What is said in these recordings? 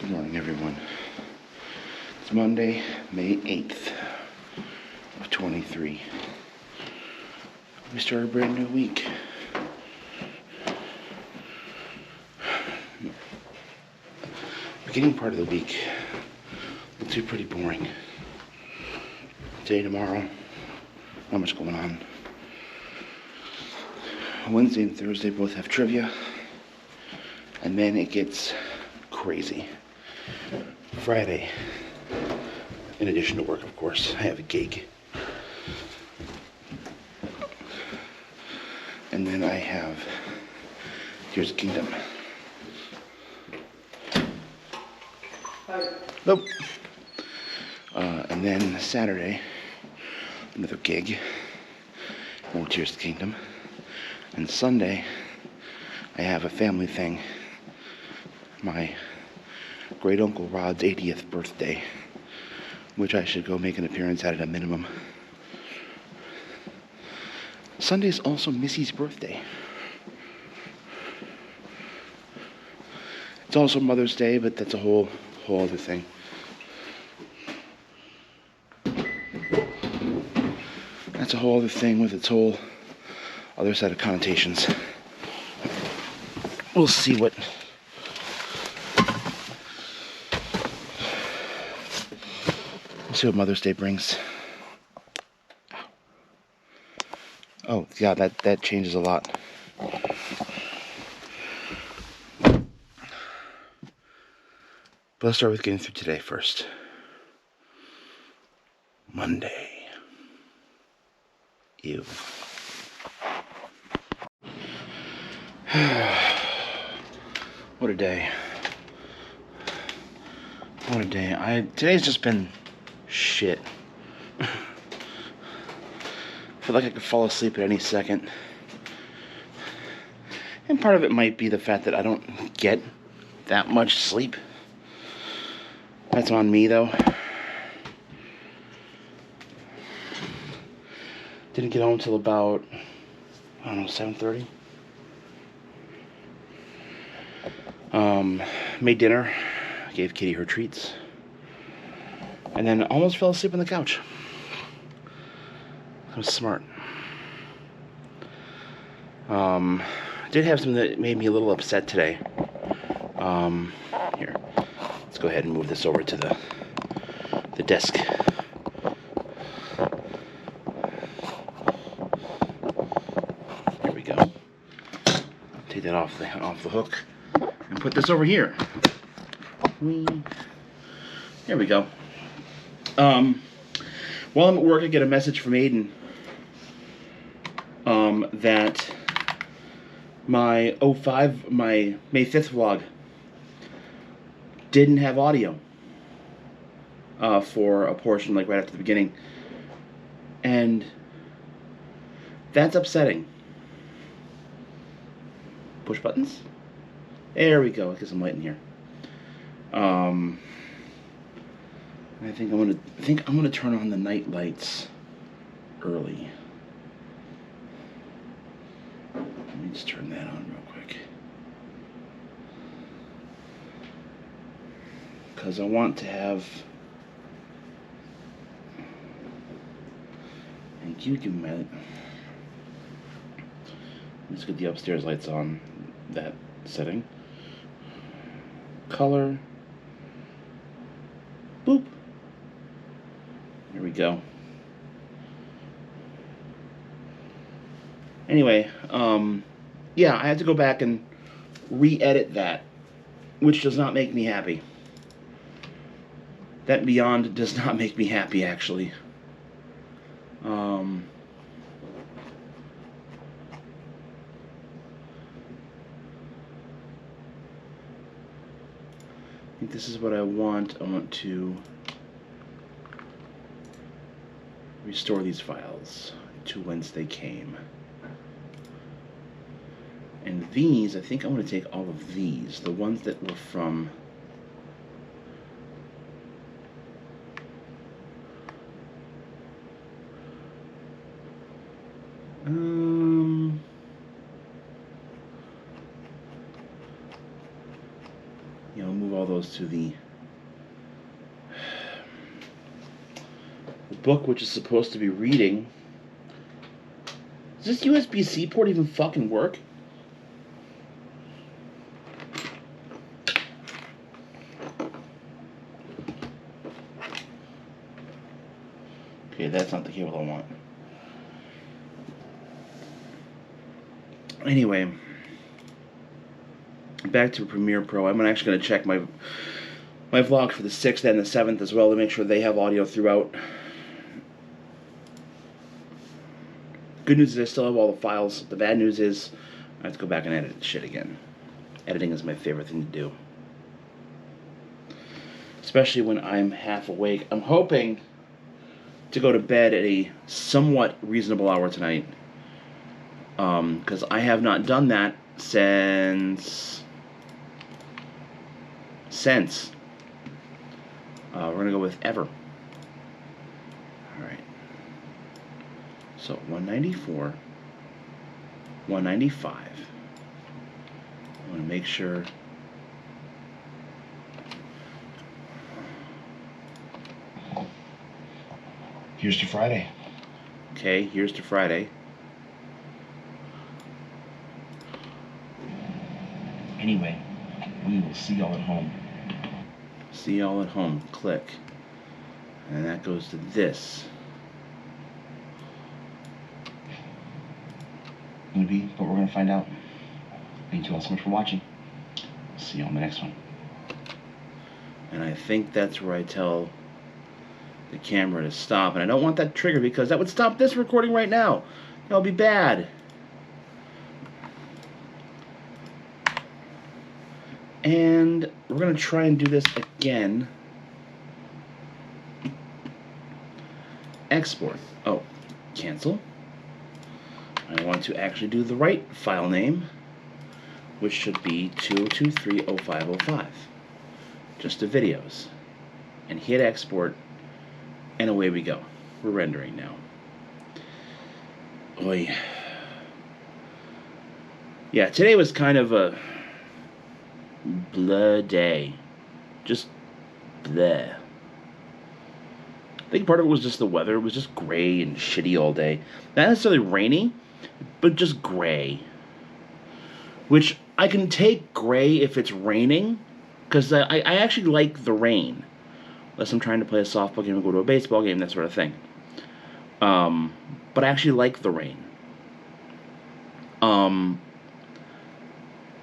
Good morning, everyone. It's Monday, May 8th of 23. We start a brand new week. Beginning part of the week looks pretty boring. Today, tomorrow, not much going on. Wednesday and Thursday both have trivia, and then it gets crazy. Friday, in addition to work, of course, I have a gig. And then I have Tears of the Kingdom. Nope. And then Saturday, another gig, more Tears of the Kingdom. And Sunday, I have a family thing. My great uncle Rod's 80th birthday, which I should go make an appearance at a minimum. Sunday's also Missy's birthday. It's also Mother's Day, but that's a whole other thing. That's a whole other thing with its whole other set of connotations. We'll see what Mother's Day brings. Oh, yeah, that changes a lot. But let's start with getting through today first. Monday. Ew. What a day. What a day. Today's just been shit. I feel like I could fall asleep at any second. And part of it might be the fact that I don't get that much sleep. That's on me, though. Didn't get home till about, 7:30. Made dinner. Gave Kitty her treats. And then almost fell asleep on the couch. I was smart. Did have something that made me a little upset today. Here, let's go ahead and move this over to the desk. There we go. Take that off the hook and put this over here. There we go. While I'm at work, I get a message from Aiden that my my May 5th vlog didn't have audio for a portion, like right after the beginning. And that's upsetting. Push buttons? There we go. Get some light in here. I think I'm gonna turn on the night lights early. Let me just turn that on real quick, because I want to have. Thank you, give me my. Let's get the upstairs lights on. That setting. Color. Boop. There we go. Anyway, yeah, I had to go back and re-edit that, which does not make me happy. That Beyond does not make me happy, actually. I think this is what I want. I want to restore these files to whence they came. And these, I think I'm going to take all of these, the ones that were from move all those to the book, which is supposed to be reading. Does this USB-C port even fucking work? Okay, that's not the cable I want. Anyway, back to Premiere Pro. I'm actually going to check my vlog for the 6th and the 7th as well to make sure they have audio throughout. Good news is I still have all the files. The bad news is I have to go back and edit shit again. Editing is my favorite thing to do. Especially when I'm half awake. I'm hoping to go to bed at a somewhat reasonable hour tonight. Because I have not done that since... we're going to go with ever. Alright. So, 194. 195. I want to make sure... Here's to Friday. Okay, here's to Friday. Anyway, we will see y'all at home. See y'all at home. Click. And that goes to this. Maybe, but we're going to find out. Thank you all so much for watching. See you on the next one. And I think that's where I tell the camera to stop. And I don't want that trigger because that would stop this recording right now. That would be bad. And we're going to try and do this again. Export. Oh, cancel. I want to actually do the right file name, which should be 20230505. Just the videos. And hit export, and away we go. We're rendering now. Oy. Yeah, today was kind of a blah day. Just bleh. I think part of it was just the weather. It was just gray and shitty all day. Not necessarily rainy, but just gray. Which, I can take gray if it's raining, because I actually like the rain. Unless I'm trying to play a softball game or go to a baseball game, that sort of thing. But I actually like the rain.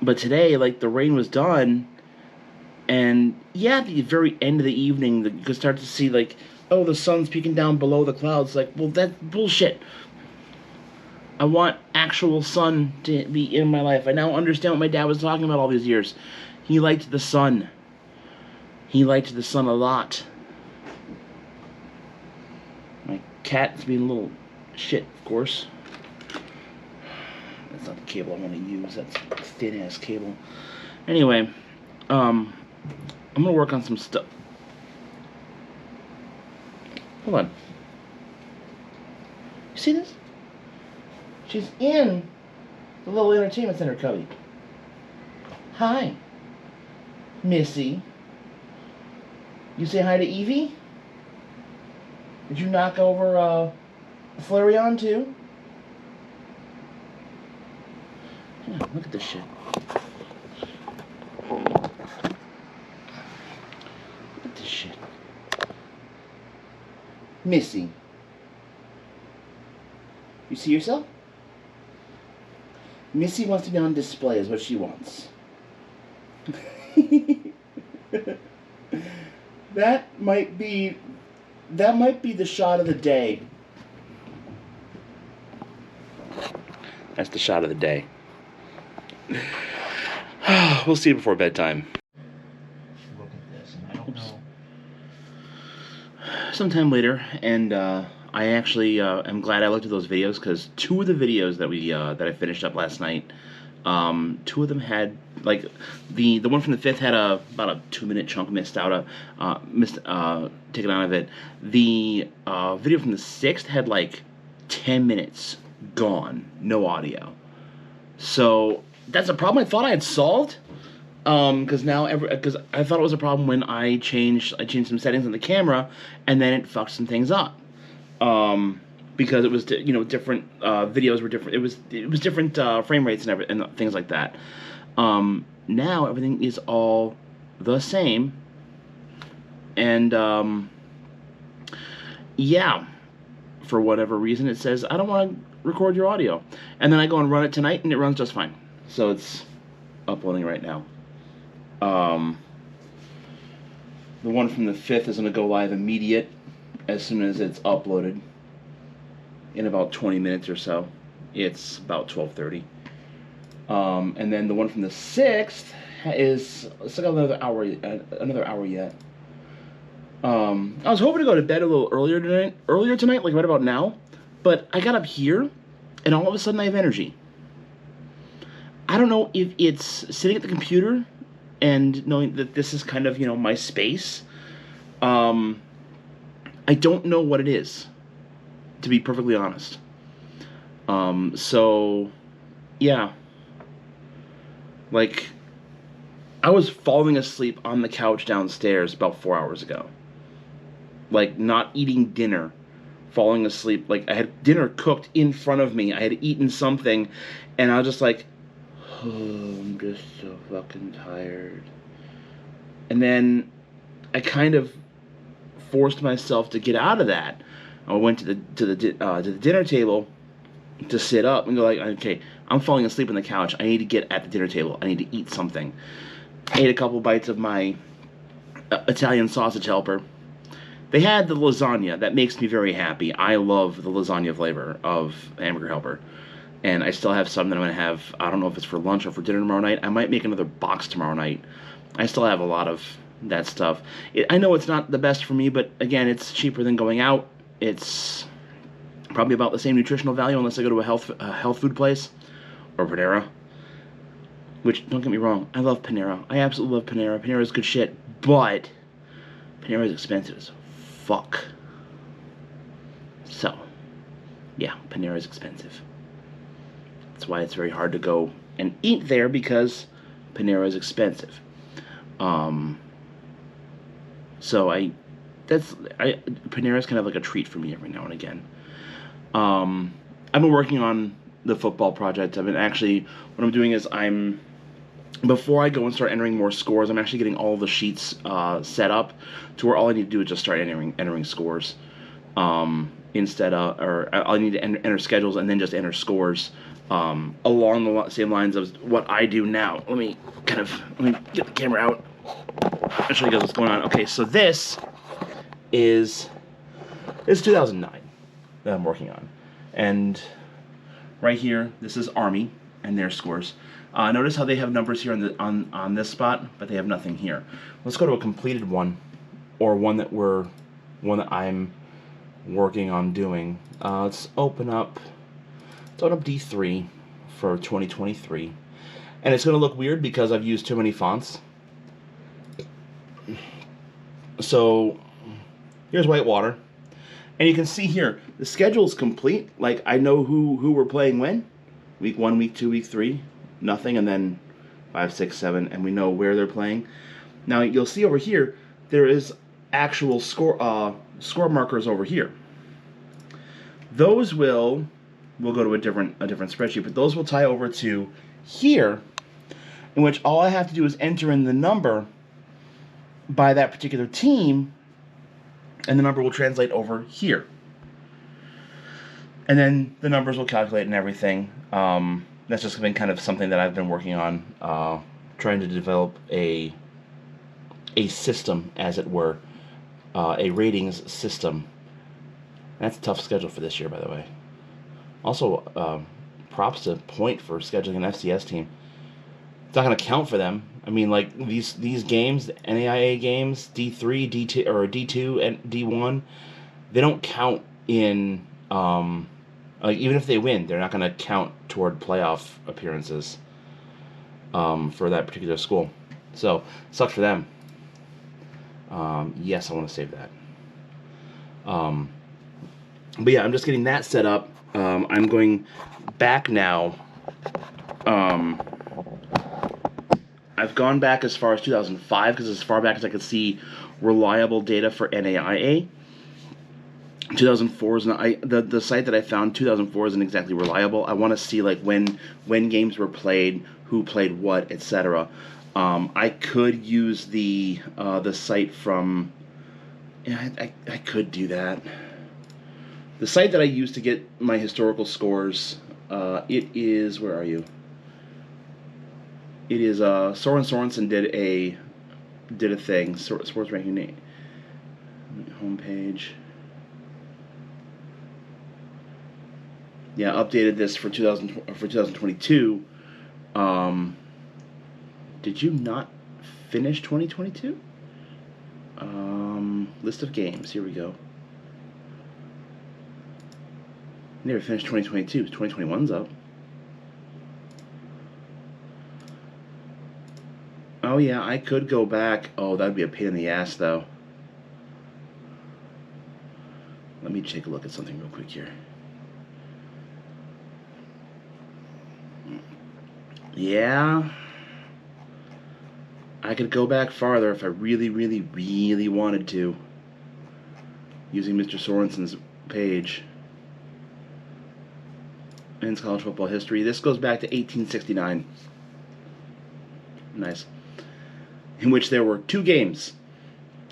But today, like, the rain was done, and yeah, at the very end of the evening, you could start to see, like, oh, the sun's peeking down below the clouds. Like, well, that's bullshit. I want actual sun to be in my life. I now understand what my dad was talking about all these years. He liked the sun. He liked the sun a lot. My cat's being a little shit, of course. That's not the cable I want to use. That's a thin-ass cable. Anyway, I'm going to work on some stuff. Hold on. You see this? She's in the little entertainment center cubby. Hi, Missy. You say hi to Evie? Did you knock over Flareon too? Yeah, look at this shit. Look at this shit. Missy. You see yourself? Missy wants to be on display is what she wants. That might be the shot of the day. That's the shot of the day. We'll see it before bedtime. Look at this, and I don't know. Sometime later, and I actually am glad I looked at those videos, because two of the videos that that I finished up last night, two of them had, like, the one from the 5th had about a 2-minute chunk taken out of it. The video from the 6th had like 10 minutes gone, no audio. So that's a problem I thought I had solved. Because now because I thought it was a problem when I changed some settings on the camera, and then it fucked some things up. Because it was different videos were different. It was different frame rates and things like that. Now everything is all the same, and yeah, for whatever reason it says I don't want to record your audio, and then I go and run it tonight, and it runs just fine. So it's uploading right now. The one from the 5th is going to go live immediate as soon as it's uploaded. In about 20 minutes or so. It's about 12:30. And then the one from the 6th is still got another hour yet. I was hoping to go to bed a little earlier tonight, like right about now, but I got up here, and all of a sudden I have energy. I don't know if it's sitting at the computer and knowing that this is kind of, my space. I don't know what it is, to be perfectly honest. So, yeah. Like, I was falling asleep on the couch downstairs about 4 hours ago. Like, not eating dinner, falling asleep. Like, I had dinner cooked in front of me. I had eaten something, and I was just like, oh, I'm just so fucking tired. And then I kind of forced myself to get out of that. I went to the dinner table to sit up and go like, okay, I'm falling asleep on the couch. I need to get at the dinner table. I need to eat something. I ate a couple bites of my Italian sausage helper. They had the lasagna. That makes me very happy. I love the lasagna flavor of Hamburger Helper. And I still have some that I'm going to have, I don't know if it's for lunch or for dinner tomorrow night. I might make another box tomorrow night. I still have a lot of that stuff. I know it's not the best for me, but again, it's cheaper than going out. It's probably about the same nutritional value unless I go to a health food place or Panera. Which, don't get me wrong, I love Panera. I absolutely love Panera. Panera is good shit, but Panera is expensive as fuck. So, yeah, Panera is expensive. That's why it's very hard to go and eat there, because Panera is expensive. So Panera is kind of like a treat for me every now and again. I've been working on the football project. What I'm doing is before I go and start entering more scores, I'm actually getting all the sheets set up to where all I need to do is just start entering scores. I need to enter schedules and then just enter scores along the same lines of what I do now. Let me get the camera out. I'll show you guys what's going on. Okay, so this is 2009 that I'm working on. And right here, this is Army and their scores. Notice how they have numbers here on this spot, but they have nothing here. Let's go to a completed one, or one that I'm working on doing. Let's open up D3 for 2023. And it's going to look weird because I've used too many fonts. So here's Whitewater. And you can see here, the schedule is complete. Like, I know who we're playing when. Week 1, week 2, week 3, nothing. And then 5, 6, 7, and we know where they're playing. Now, you'll see over here, there is actual score markers over here. Those we'll go to a different spreadsheet, but those will tie over to here, in which all I have to do is enter in the number by that particular team, and the number will translate over here. And then the numbers will calculate and everything. That's just been kind of something that I've been working on, trying to develop a system, as it were, a ratings system. That's a tough schedule for this year, by the way. Also, props to Point for scheduling an FCS team. It's not going to count for them. I mean, like, these games, the NAIA games, D3, D2, or D2 and D1, they don't count in, even if they win, they're not going to count toward playoff appearances for that particular school. So, sucks for them. Yes, I want to save that. But yeah, I'm just getting that set up. I'm going back now. I've gone back as far as 2005 because as far back as I could see reliable data for NAIA. 2004 is not, the site that I found 2004 isn't exactly reliable. I want to see like when games were played, who played what, etc. I could use the site from. Yeah, I could do that. The site that I use to get my historical scores, it is, where are you? It is Soren Sorensen did a thing, sports ranking homepage. Yeah, updated this for 2022. Did you not finish 2022? List of games. Here we go. Never finished 2022. 2021's up. Oh yeah, I could go back. Oh, that'd be a pain in the ass though. Let me take a look at something real quick here. Yeah. I could go back farther if I really, really, really wanted to. Using Mr. Sorensen's page. Men's college football history. This goes back to 1869. Nice. In which there were 2 games.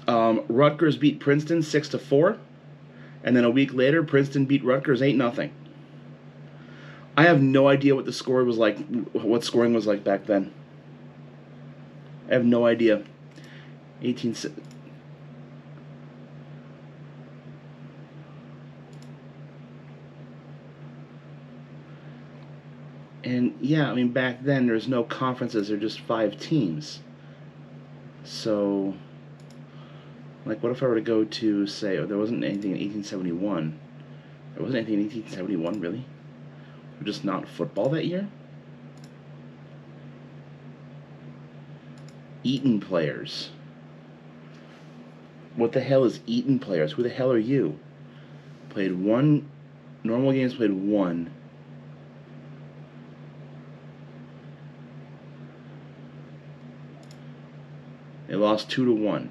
Rutgers beat Princeton 6-4. And then a week later, Princeton beat Rutgers 8-0. I have no idea what the score was like, what scoring was like back then. I have no idea. 18. And yeah, I mean, back then there's no conferences, there are just 5 teams. So, like, what if I were to go to, say, there wasn't anything in 1871? There wasn't anything in 1871, really? Just not football that year? Eton players. What the hell is Eton players? Who the hell are you? Played 1. Normal games played 1. They lost 2-1.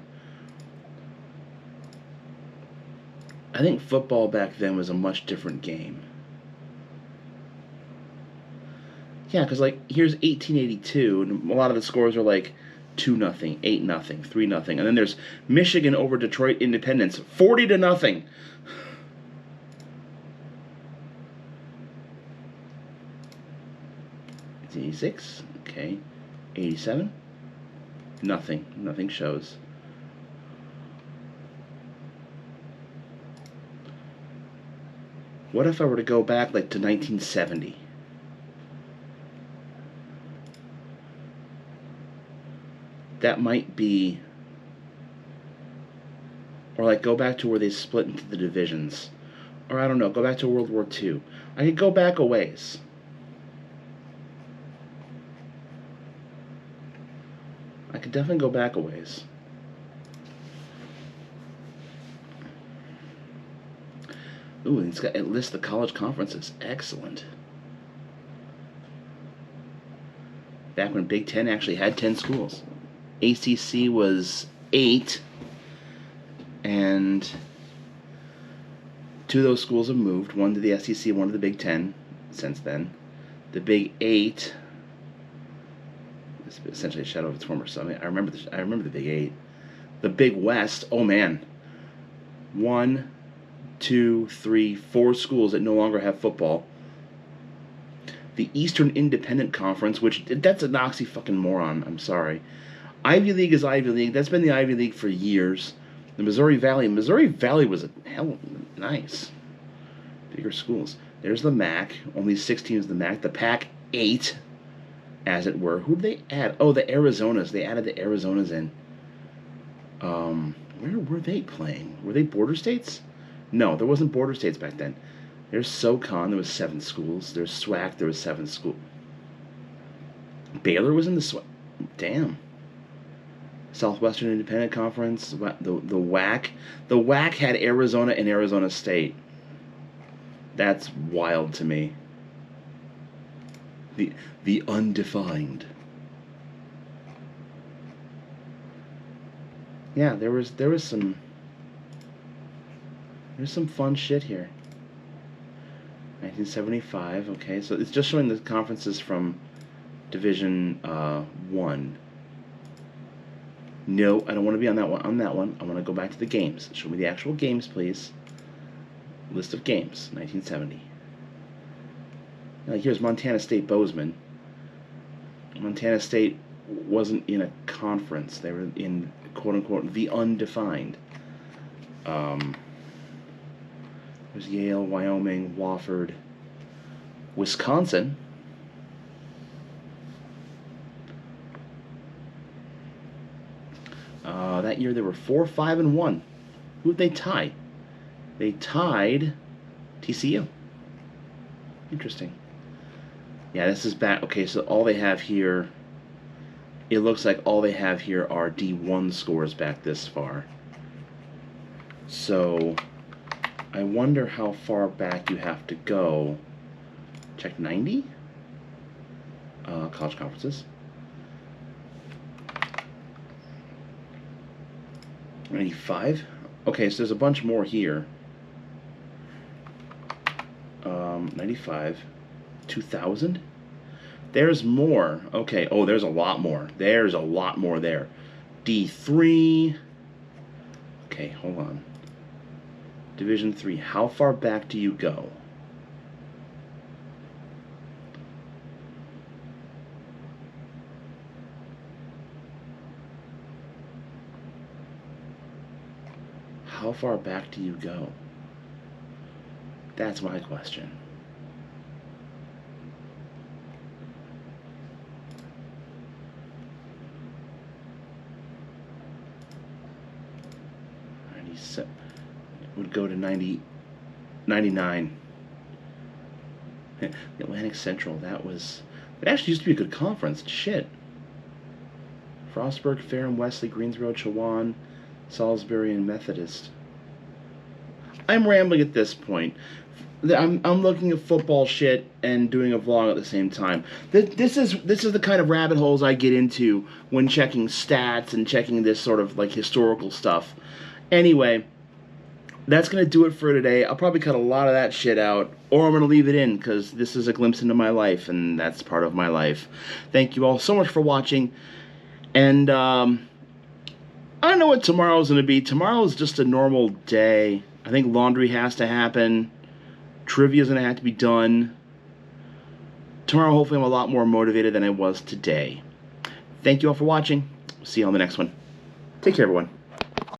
I think football back then was a much different game. Yeah, because, like, here's 1882, and a lot of the scores are like 2-0, 8-0, 3-0, and then there's Michigan over Detroit Independence, 40-0. 86, okay. 87, nothing shows. What if I were to go back, like, to 1970? That might be, or like go back to where they split into the divisions, or I don't know, go back to World War II. I could go back a ways. I could definitely go back a ways. Ooh, and it lists the college conferences. Excellent. Back when Big Ten actually had 10 schools. ACC was 8, and 2 of those schools have moved, one to the SEC, one to the Big Ten since then. The Big 8 is essentially a shadow of its former self. I remember the Big 8. The Big West, oh man. 1, 2, 3, 4 schools that no longer have football. The Eastern Independent Conference, which, that's an oxy-fucking-moron, I'm sorry. Ivy League is Ivy League. That's been the Ivy League for years. The Missouri Valley was a hell nice. Bigger schools. There's the MAC. Only 6 teams in the MAC. The Pac-8, as it were. Who did they add? Oh, the Arizonas. They added the Arizonas in. Where were they playing? Were they border states? No, there wasn't border states back then. There's SoCon. There was 7 schools. There's SWAC. There was 7 schools. Baylor was in the SWAC. Damn. Southwestern Independent Conference, the WAC. The WAC had Arizona and Arizona State. That's wild to me. The undefined. Yeah, there's some fun shit here. 1975. Okay, so it's just showing the conferences from Division 1. No, I don't want to be on that one. I want to go back to the games. Show me the actual games, please. List of games, 1970. Now, here's Montana State Bozeman. Montana State wasn't in a conference. They were in, quote-unquote, the undefined. There's Yale, Wyoming, Wofford, Wisconsin. That year they were 4-5-1. Who did they tie? They tied TCU. Interesting. Yeah, this is back. Okay, so all they have here, it looks like all they have here are D1 scores back this far. So I wonder how far back you have to go. Check 90? College conferences. 95? Okay, so there's a bunch more here. 95. 2000? There's more. Okay, oh, there's a lot more. There's a lot more there. D3. Okay, hold on. Division 3. How far back do you go? How far back do you go? That's my question. Would go to 99. The Atlantic Central, it actually used to be a good conference. Shit. Frostburg, Ferrum, Wesley, Greensboro, Chowan, Salisbury, and Methodist. I'm rambling at this point. I'm looking at football shit and doing a vlog at the same time. This is the kind of rabbit holes I get into when checking stats and checking this sort of like historical stuff. Anyway, that's going to do it for today. I'll probably cut a lot of that shit out, or I'm going to leave it in because this is a glimpse into my life, and that's part of my life. Thank you all so much for watching, and I don't know what tomorrow's going to be. Tomorrow's just a normal day. I think laundry has to happen. Trivia's going to have to be done. Tomorrow, hopefully, I'm a lot more motivated than I was today. Thank you all for watching. See you on the next one. Take care, everyone.